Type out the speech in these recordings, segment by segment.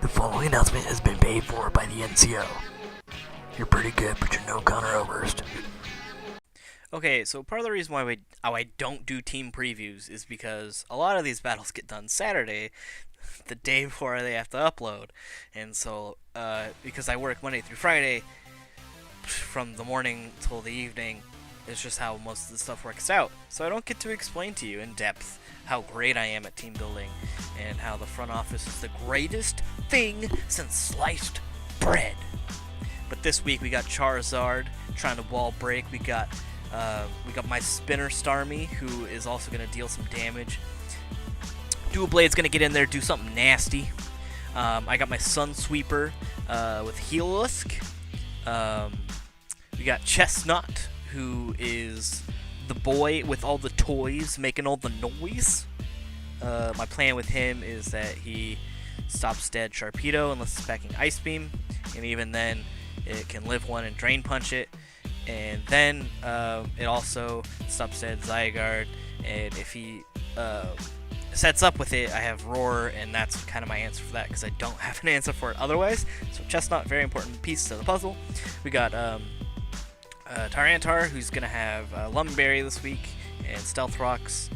The following announcement has been paid for by the NCO. You're pretty good, but you're no Connor Oberst. Okay, so part of the reason why I don't do team previews is because a lot of these battles get done Saturday, the day before they have to upload. And so, because I work Monday through Friday, from the morning till the evening, it's just how most of the stuff works out. So I don't get to explain to you in depth how great I am at team building and how the front office is the greatest thing since sliced bread. But this week we got Charizard trying to wall break. We got my spinner Starmie, who is also going to deal some damage. Dual Blade's going to get in there, do something nasty. I got my Sun Sweeper with Hawluchas. We got Chestnut, who is the boy with all the toys making all the noise. My plan with him is that he stops dead Sharpedo unless it's packing Ice Beam, and even then it can live one and Drain Punch it. And then it also stops dead Zygarde, and if he sets up with it, I have Roar, and that's kind of my answer for that because I don't have an answer for it otherwise. So Chestnut, very important piece to the puzzle. We got Tyranitar, who's going to have Lumberry this week, and Stealth Rocks.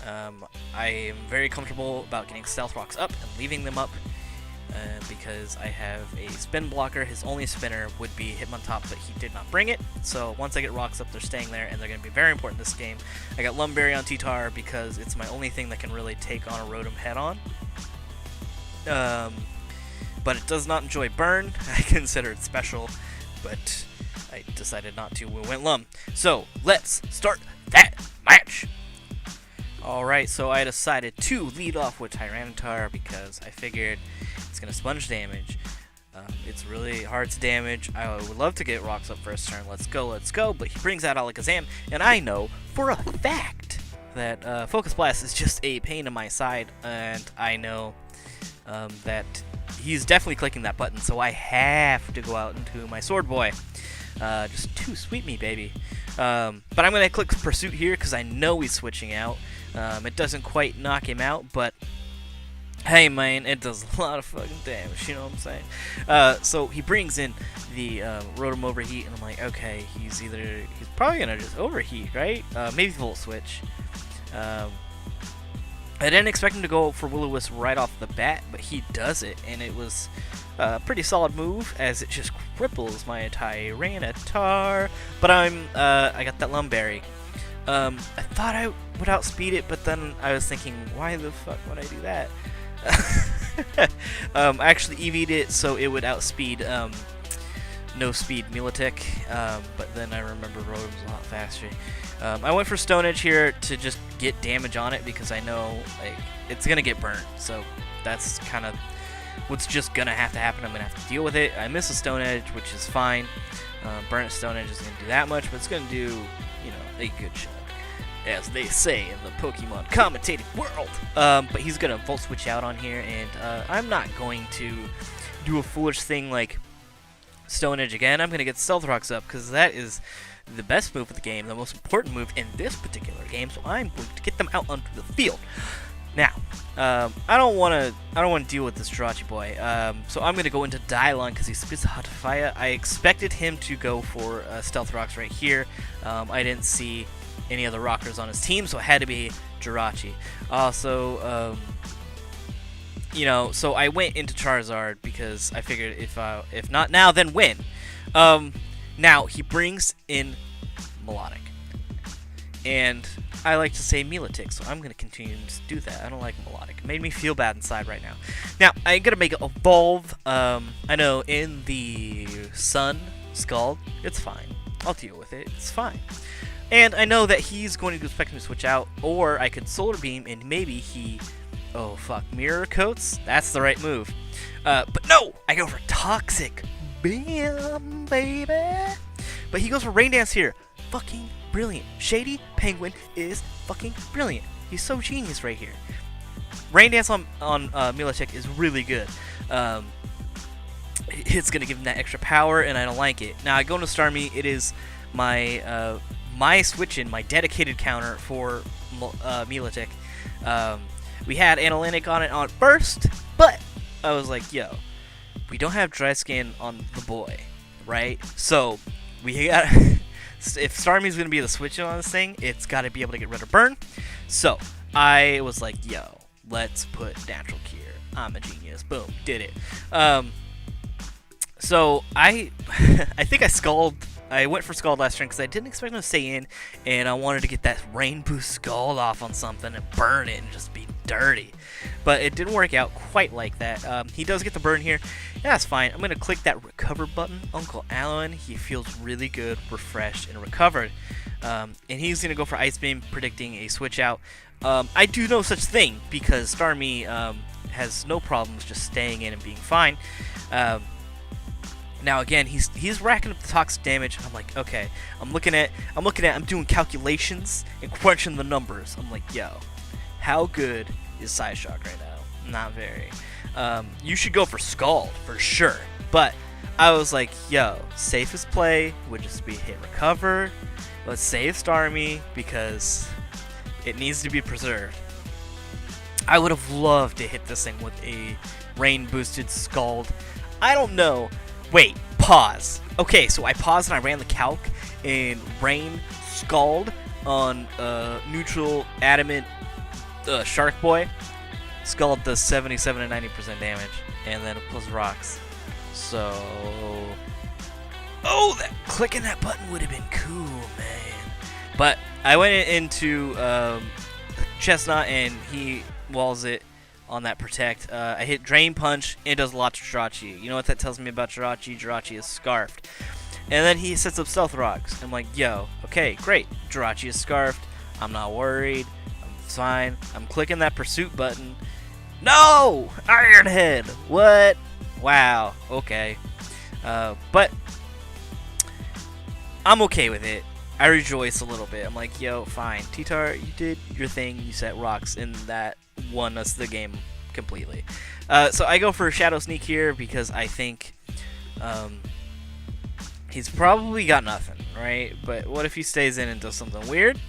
I am very comfortable about getting Stealth Rocks up and leaving them up because I have a spin blocker. His only spinner would be Hitmontop, but he did not bring it. So once I get Rocks up, they're staying there, and they're going to be very important this game. I got Lumberry on T-Tar because it's my only thing that can really take on a Rotom head-on. But it does not enjoy Burn. I consider it special, but I decided not to. We went Lum. So let's start that match. Alright, so I decided to lead off with Tyranitar because I figured it's going to sponge damage. It's really hard to damage. I would love to get Rocks up first turn. Let's go. But he brings out Alakazam, and I know for a fact that Focus Blast is just a pain in my side, and I know that he's definitely clicking that button, so I have to go out into my Sword Boy. Just too sweet me, baby. But I'm going to click Pursuit here because I know he's switching out. It doesn't quite knock him out, but hey, man, it does a lot of fucking damage, you know what I'm saying? So he brings in the Rotom Overheat, and I'm like, okay, he's probably going to just Overheat, right? Maybe Volt Switch. I didn't expect him to go for Will-O-Wisp right off the bat, but he does it, and it was a pretty solid move, as it just cripples my Tyranitar. But I got that Lumberry. I thought I would outspeed it, but then I was thinking, why the fuck would I do that? I actually EV'd it so it would outspeed no speed Milotic, but then I remember Rotom's a lot faster. I went for Stone Edge here to just get damage on it because I know it's gonna get burnt, so that's kind of what's just gonna have to happen. I'm gonna have to deal with it. I miss a Stone Edge, which is fine. Burnt Stone Edge isn't gonna do that much, but it's gonna do, a good chunk, as they say in the Pokemon commentating world. But he's gonna Volt Switch out on here, and I'm not going to do a foolish thing like Stone Edge again. I'm gonna get Stealth Rocks up because that is the best move of the game, the most important move in this particular game. So I'm going to get them out onto the field. Now, I don't want to deal with this Jirachi boy. So I'm going to go into Dylon because he spits Hot Fire. I expected him to go for Stealth Rocks right here. I didn't see any other rockers on his team, so it had to be Jirachi. Also, so I went into Charizard because I figured if not now, then when. Now he brings in Melodic, and I like to say Milotic, so I'm going to continue to do that. I don't like Melodic. It made me feel bad inside right now. Now, I'm going to make it Evolve. I know in the Sun Scald, it's fine. I'll deal with it. It's fine. And I know that he's going to expect me to switch out, or I could Solar Beam, and maybe he... Oh, fuck. Mirror Coats? That's the right move. But no! I go for Toxic. Bam, baby! But he goes for Rain Dance here. Fucking brilliant. Shady Penguin is fucking brilliant. He's so genius right here. Rain Dance on Milotic is really good. It's going to give him that extra power, and I don't like it. Now, I go into Starmie. It is my my switch-in, my dedicated counter for Milotic. We had Analytic on it on first, but I was like, yo, we don't have dry skin on the boy, right? So we got if Starmie's gonna be the switch on this thing, it's got to be able to get rid of burn. So I was like, yo, let's put natural cure. I'm a genius. Boom, did it. So I think I Scald. I went for Scald last turn because I didn't expect him to stay in, and I wanted to get that Rain Boost Scald off on something and burn it and just be dirty. But it didn't work out quite like that. He does get the burn here. Yeah, that's fine. I'm going to click that recover button. Uncle Alan, he feels really good, refreshed, and recovered. And he's going to go for Ice Beam, predicting a switch out. I do no such thing because Starmie has no problems just staying in and being fine. Now again, he's racking up the toxic damage. I'm like, okay. I'm doing calculations and crunching the numbers. I'm like, yo, how good is Psyshock right now? Not very. You should go for Scald for sure. But I was like, yo, safest play would just be hit recover. Let's save Starmie because it needs to be preserved. I would have loved to hit this thing with a rain boosted Scald. I don't know. Wait, pause. Okay, so I paused and I ran the calc and Rain Scald on neutral adamant Shark Boy. Scald does 77 to 90% damage, and then it plus rocks. So, clicking that button would have been cool, man. But I went into Chestnut and he walls it on that protect. I hit Drain Punch, and it does a lot to Jirachi. You know what that tells me about Jirachi? Jirachi is scarfed. And then he sets up Stealth Rocks. I'm like, yo, okay, great. Jirachi is scarfed. I'm not worried. I'm fine. I'm clicking that Pursuit button. No! Iron Head! What? Wow. Okay. But I'm okay with it. I rejoice a little bit. I'm like, yo, fine. T-Tar, you did your thing. You set rocks, and that won us the game completely. So I go for Shadow Sneak here because I think he's probably got nothing, right? But what if he stays in and does something weird?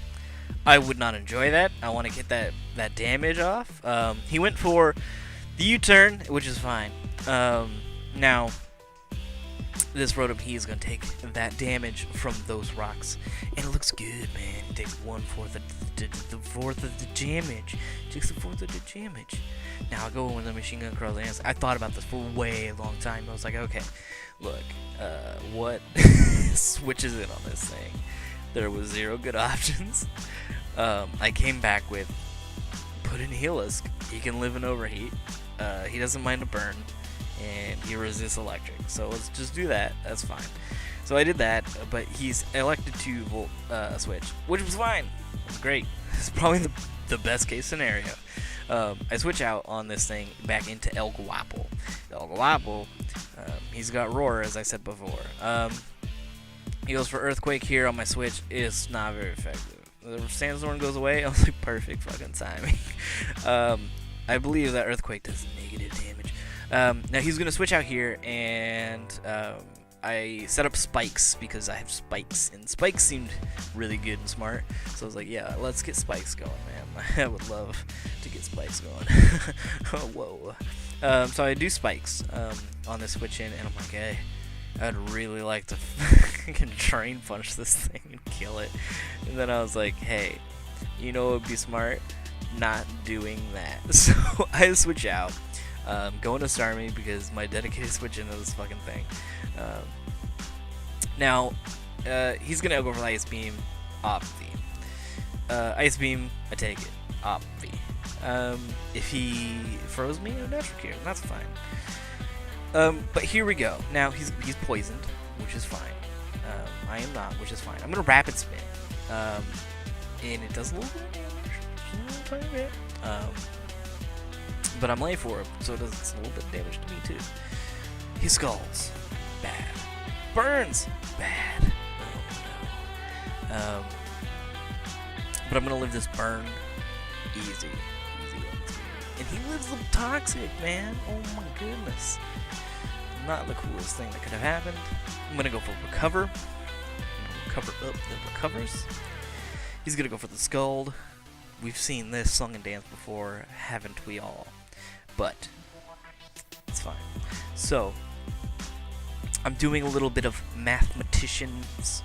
I would not enjoy that. I want to get that damage off. He went for the U-turn, which is fine. Now, this Rotom He is going to take that damage from those rocks. And it looks good, man. It takes 1/4 the fourth of the damage. It takes the fourth of the damage. Now, I go in with the Machine Gun Curl Dance. I thought about this for a way long time. I was like, okay, look, what switches in on this thing? There was 0 good options. I came back with, put in Hawluchas. He can live in overheat. He doesn't mind a burn. And he resists electric, so let's just do that. That's fine. So I did that, but he's elected to Volt switch, which was fine. It was great. It's probably the best case scenario. I switch out on this thing back into El Guapo. El Guapo, he's got Roar, as I said before. He goes for Earthquake here on my switch. It's not very effective. The Sandstorm goes away. I was like, perfect fucking timing. I believe that Earthquake does negative damage. Now he's going to switch out here, and I set up Spikes because I have Spikes, and Spikes seemed really good and smart. So I was like, yeah, let's get Spikes going, man. I would love to get Spikes going. Oh, whoa. So I do Spikes on this switch in, and I'm like, hey, I'd really like to Drain Punch this thing and kill it. And then I was like, hey, you know what would be smart? Not doing that. So I switch out. Going to Starmie because my dedicated switch into this fucking thing. Now, he's gonna go for Ice Beam, Op V. Ice Beam, I take it. Op V. If he froze me, no natural cure. That's fine. But here we go. Now he's poisoned, which is fine. I am not, which is fine. I'm gonna Rapid Spin. And it does a little bit of damage. Just a tiny bit. But I'm late for him, so it does a little bit of damage to me too. He Scalds. Bad. Burns. Bad. Oh no. But I'm gonna live this burn easy. And he lives the toxic, man. Oh my goodness. Not the coolest thing that could have happened. I'm gonna go for Recover. Recover up the recovers. He's gonna go for the Scald. We've seen this song and dance before, haven't we all? But it's fine. So I'm doing a little bit of mathematicians.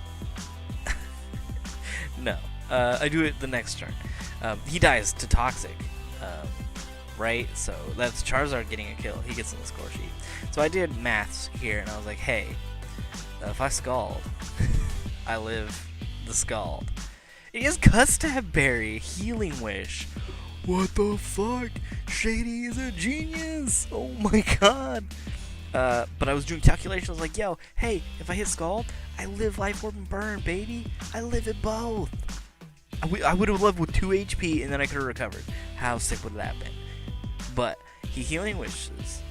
No, I do it the next turn. He dies to Toxic, right? So that's Charizard getting a kill. He gets on the score sheet. So I did maths here, and I was like, hey, if I Scald, I live the Scald. He has Custab Berry, Healing Wish. What the fuck? Shady is a genius. Oh my god. But I was doing calculations. I was like, yo, hey, if I hit Scald, I live Life Orb and Burn, baby. I live it both. I would have lived with 2 HP, and then I could have recovered. How sick would that have been? But he Healing Wishes,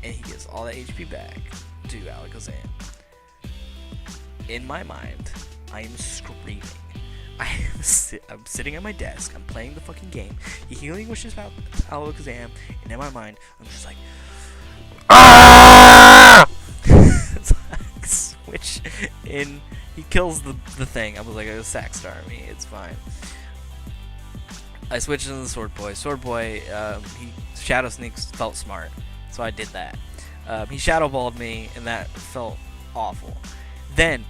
and he gets all that HP back to Hawluchas. In my mind, I am screaming. I'm sitting at my desk. I'm playing the fucking game. He Healing Wishes about Hawluchas, and in my mind, I'm just like, so I switch in. He kills the thing. I was like, a sack star me. It's fine. I switched into the Sword Boy. Sword Boy, he Shadow Sneaks felt smart, so I did that. He Shadow Balled me, and that felt awful. Then,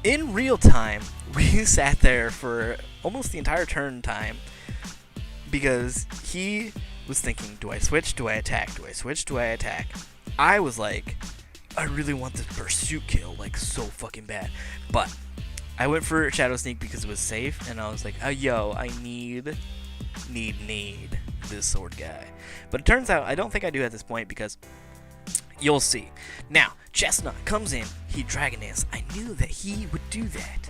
in real time, we sat there for almost the entire turn time because he was thinking, do I switch? Do I attack? Do I switch? Do I attack? I was like, I really want this pursuit kill, like, so fucking bad. But I went for Shadow Sneak because it was safe, and I was like, oh, yo, I need this sword guy. But it turns out I don't think I do at this point because you'll see. Now, Chestnut comes in, he Dragon Dance. I knew that he would do that.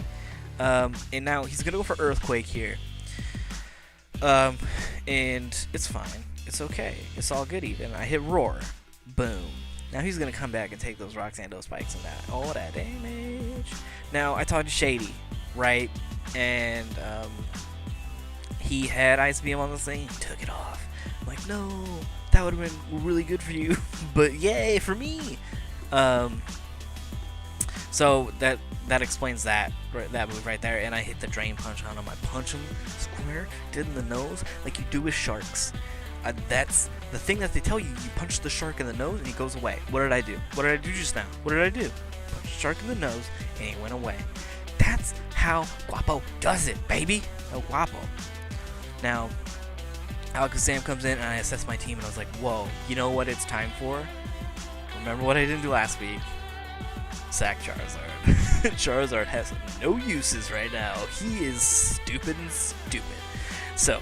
And now he's going to go for Earthquake here. And it's fine. It's okay. It's all good even. I hit Roar. Boom. Now he's going to come back and take those Roxanne spikes and that. All that damage. Now, I talked to Shady, right? And, he had Ice Beam on the thing. He took it off. I'm like, no, that would have been really good for you. But yay, for me. So that explains that move right there. And I hit the Drain Punch on him. I punch him square, did in the nose, like you do with sharks. That's the thing that they tell you. You punch the shark in the nose and he goes away. What did I do? What did I do just now? What did I do? Punch the shark in the nose and he went away. That's how Guapo does it, baby. Oh, Guapo. Now, Hawluchas comes in and I assess my team and I was like, whoa, you know what it's time for? Remember what I didn't do last week? Sack Charizard. Charizard has no uses right now. He is stupid and stupid. So,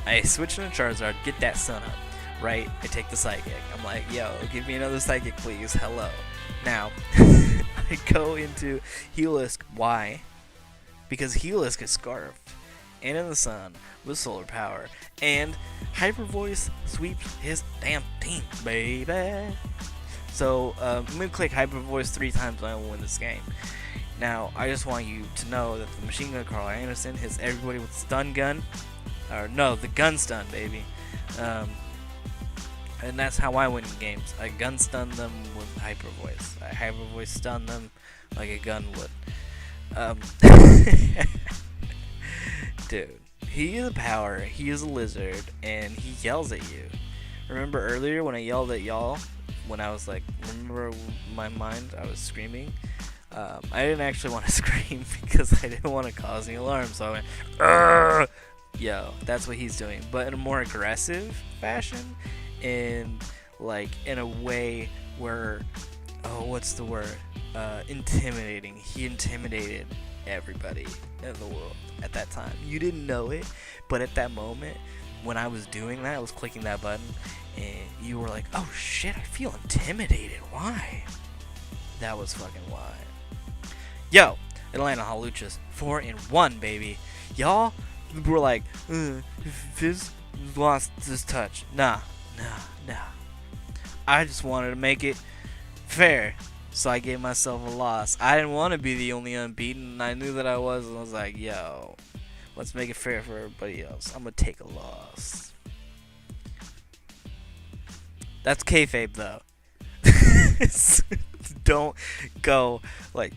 I switch into Charizard, get that sun up, right? I take the Psychic. I'm like, yo, give me another Psychic, please. Hello. Now, I go into Hawluchas. Why? Because Hawluchas gets Scarfed and in the sun with Solar Power. And Hyper Voice sweeps his damn team, baby. So, I'm going to click Hyper Voice 3 times and I will win this game. Now, I just want you to know that the Machine Gun Carl Anderson hits everybody with Stun Gun. Or, no, the Gun Stun, baby. And that's how I win games. I Gun Stun them with Hyper Voice. I Hyper Voice stun them like a gun would. Dude, he is a power, he is a lizard, and he yells at you. Remember earlier when I yelled at y'all? When I was like, remember my mind, I was screaming? I didn't actually want to scream because I didn't want to cause any alarm, so I went, Argh! Yo, that's what he's doing, but in a more aggressive fashion, and like in a way where, oh, what's the word? Intimidating. He intimidated everybody in the world at that time. You didn't know it, but at that moment, when I was doing that, I was clicking that button, and you were like, oh shit, I feel intimidated. Why? That was fucking why. Yo, Atlanta Hawluchas, 4-1, baby. Y'all were like, Fizz lost his touch. Nah. I just wanted to make it fair, so I gave myself a loss. I didn't want to be the only unbeaten, and I knew that I was, and I was like, yo, let's make it fair for everybody else. I'm gonna take a loss. That's kayfabe, though. Don't go like,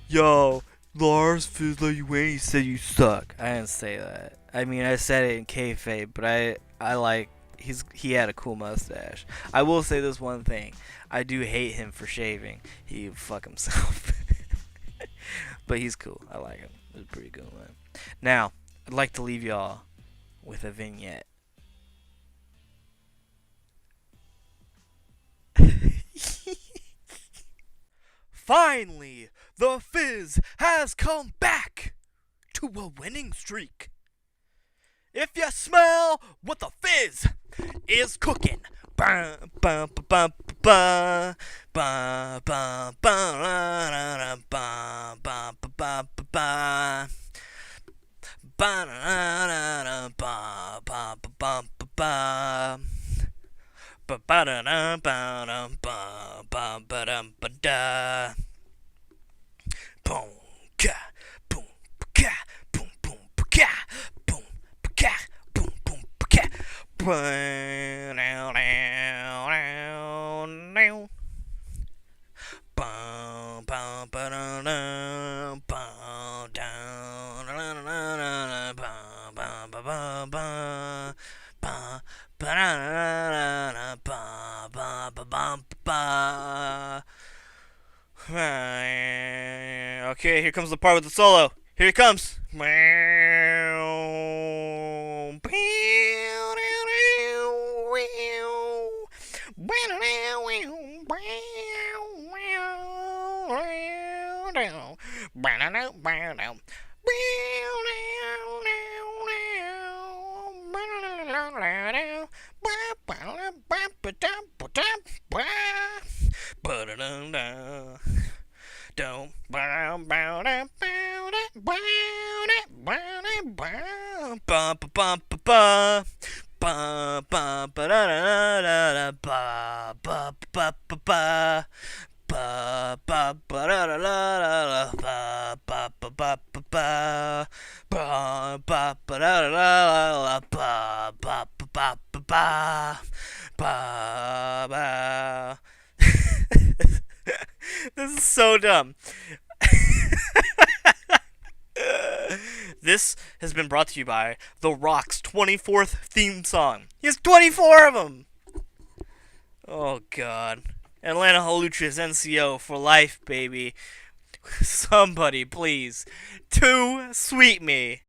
yo, Lars Fizz let you win, he said you suck. I didn't say that. I mean, I said it in kayfabe, but I like he had a cool mustache. I will say this one thing. I do hate him for shaving. He would fuck himself. But he's cool. I like him. He's a pretty cool man. Now, I'd like to leave y'all with a vignette. Finally, the Fizz has come back to a winning streak. If you smell what the Fizz is cooking, ba ba ba ba ba ba ba ba ba ba ba ba ba. Ba-da-da-da-da, ba-ba-ba-ba-ba. Ba-ba-da-da-ba-da, ba-ba-da-ba-da. Boom, ka, boom, ka, boom, boom, ka, boom, ka, boom, boom, ka. Ba-da-da-da-da. Ba-ba-ba-da-da, ba-da-da-da-da, ba-ba-ba-ba-ba, ba-ba-da-da-da-da, ba-ba-ba-ba-ba. Okay, here comes the part with the solo. Here it comes. This is so dumb. This has been brought to you by The Rock's 24th theme song. He has 24 of them! Oh, God. Atlanta Hawluchas NCO for life, baby. Somebody, please. Sweet me.